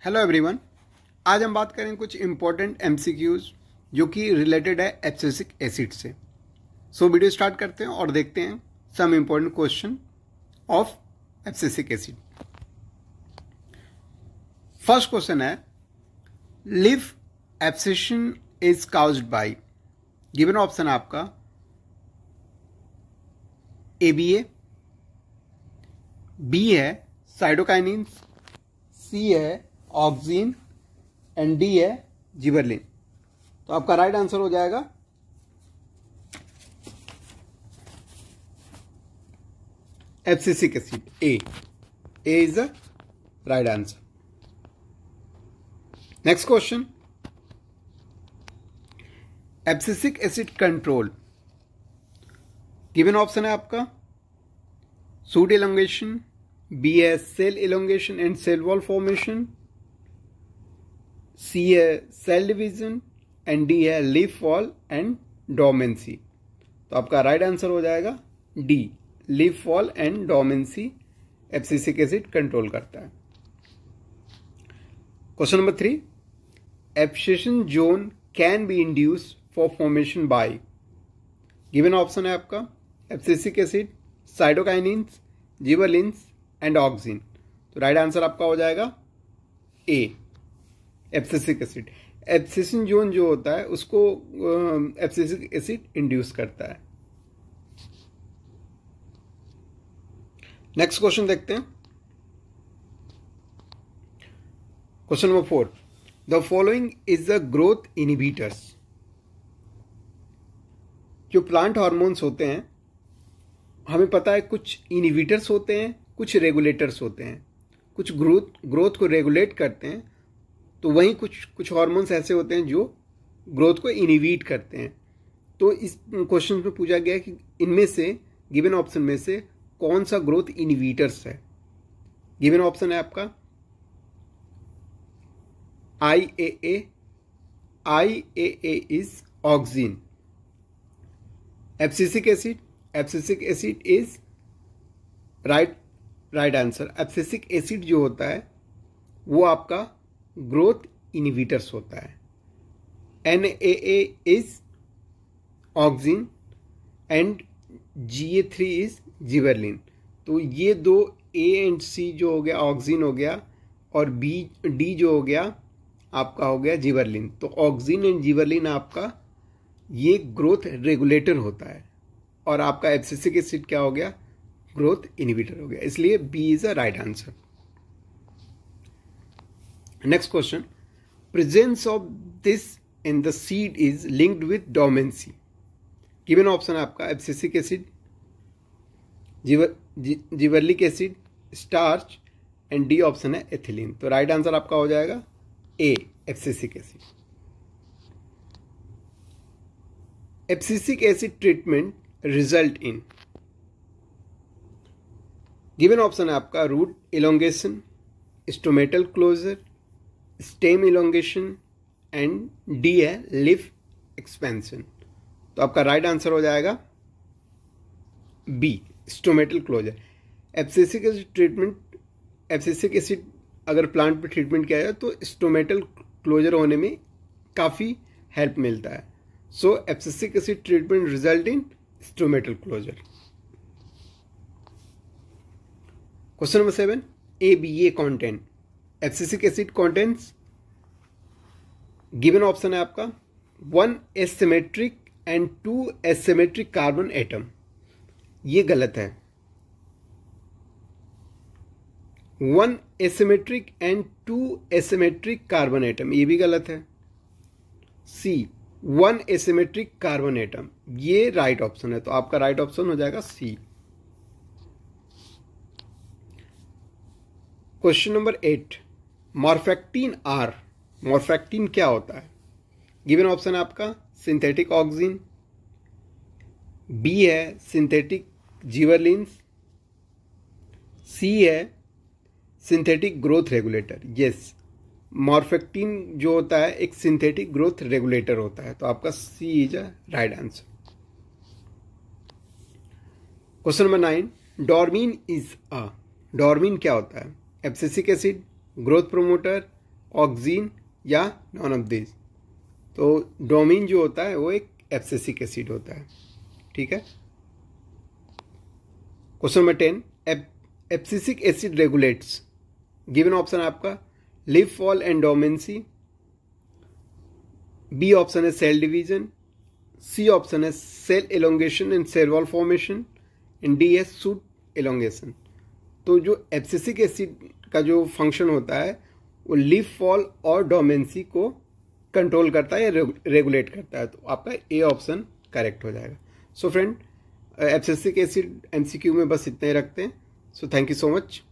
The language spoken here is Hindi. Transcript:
Hello everyone. आज हम बात करेंगे कुछ इंपॉर्टेंट एमसीक्यूज जो कि रिलेटेड है एब्सिसिक एसिड से। सो वीडियो स्टार्ट करते हैं और देखते हैं some important question of abscisic acid. First question है, leaf abscission is caused by. Given option है आपका ABA, B है साइटोकाइनिन्स, C है ऑक्सिन एंड D है जिबरलिन। तो आपका राइट आंसर हो जाएगा abscisic acid A is the right answer. Next question, abscisic acid control. Given option है आपका सूट इलोंगेशन, B है cell elongation and cell wall formation, C है सेल डिवीजन एंड D है लीफ वॉल एंड डोमेंसी। तो आपका राइट आंसर हो जाएगा D, leaf wall and dormancy abscisic acid control करता है। Question number 3, abscission zone can be induce for formation by. Given option है आपका abscisic acid, cytokinins, gibberellins and auxin. तो राइट आंसर आपका हो जाएगा ए, एब्सिसिक एसिड। एब्सिशन जोन जो होता है उसको एब्सिसिक एसिड इंड्यूस करता है। नेक्स्ट क्वेश्चन देखते हैं। Question number 4, the following is the growth inhibitors. जो प्लांट हार्मोन्स होते हैं, हमें पता है कुछ इनहिबिटर्स होते हैं, कुछ रेगुलेटर्स होते हैं। कुछ ग्रोथ को रेगुलेट करते हैं, तो वहीं कुछ हार्मोन्स ऐसे होते हैं जो ग्रोथ को इनहिबिट करते हैं। तो इस क्वेश्चन में पूछा गया है कि इनमें से गिवन ऑप्शन में से कौन सा ग्रोथ इनहिबिटर्स है। गिवन ऑप्शन है आपका IAA। IAA is auxin. Abscisic acid is right answer. Abscisic acid जो होता है वो आपका ग्रोथ इनहिबिटर्स होता है। NAA is auxin and GA3 is gibberellin. तो ये दो A एंड C जो हो गया ऑक्सिन हो गया, और D जो हो गया आपका हो गया जिबरलिन। तो ऑक्सिन एंड जिबरलिन आपका ये ग्रोथ रेगुलेटर होता है, और आपका एब्सिसिक एसिड क्या हो गया, ग्रोथ इनहिबिटर हो गया। इसलिए B is a right answer. Next question, presence of this in the seed is linked with dormancy. Given option है आपका abscisic acid, gibberellic acid, starch and D option है एथिलीन। तो राइट आंसर आपका हो जाएगा A, abscisic acid. Abscisic acid treatment result in. Given option है आपका root elongation, stomatal closure, stem elongation and D है लीफ एक्सपेंशन। तो आपका राइट आंसर हो जाएगा B, stomatal closure. Abscisic acid treatment, abscisic acid अगर प्लांट पे ट्रीटमेंट किया जाए तो स्टोमेटल क्लोजर होने में काफ़ी हेल्प मिलता है। So abscisic acid treatment result in stomatal closure. Question number 7, ABA content. Abscisic acid contents, given option है आपका 1 asymmetric and 2 asymmetric carbon atom. ये गलत है। 1 asymmetric and 2 asymmetric carbon atom, ये भी गलत है। C, 1 एसिमेट्रिक कार्बन एटम, ये राइट ऑप्शन है। तो आपका राइट ऑप्शन हो जाएगा C। Question number 8, morphactin R। Morphactin क्या होता है। गिवन ऑप्शन है आपका सिंथेटिक ऑक्सिन, B है सिंथेटिक जिबरलिन्स, C है सिंथेटिक ग्रोथ रेगुलेटर। यस, मॉर्फेक्टिन जो होता है एक सिंथेटिक ग्रोथ रेगुलेटर होता है। तो आपका C is a right answer. Question number 9, dormin is a. Dormin क्या होता है। Abscisic acid, growth promoter, auxin या नॉन ऑफ दिस। तो डोमिन जो होता है वो एक एब्सिसिक एसिड होता है। ठीक है। Question number 10, abscisic acid regulates. Given option आपका leaf fall and dormancy, B option है सेल डिवीजन, सी ऑप्शन है cell elongation and cell wall formation, and D है शूट एलोंगेशन। तो जो एब्सिसिक एसिड का जो फंक्शन होता है वो लीफ फॉल और डोमेंसी को कंट्रोल करता है या रेगुलेट करता है। तो आपका ए ऑप्शन करेक्ट हो जाएगा। So friend, abscisic acid MCQ में बस इतना ही रखते हैं। So thank you so much.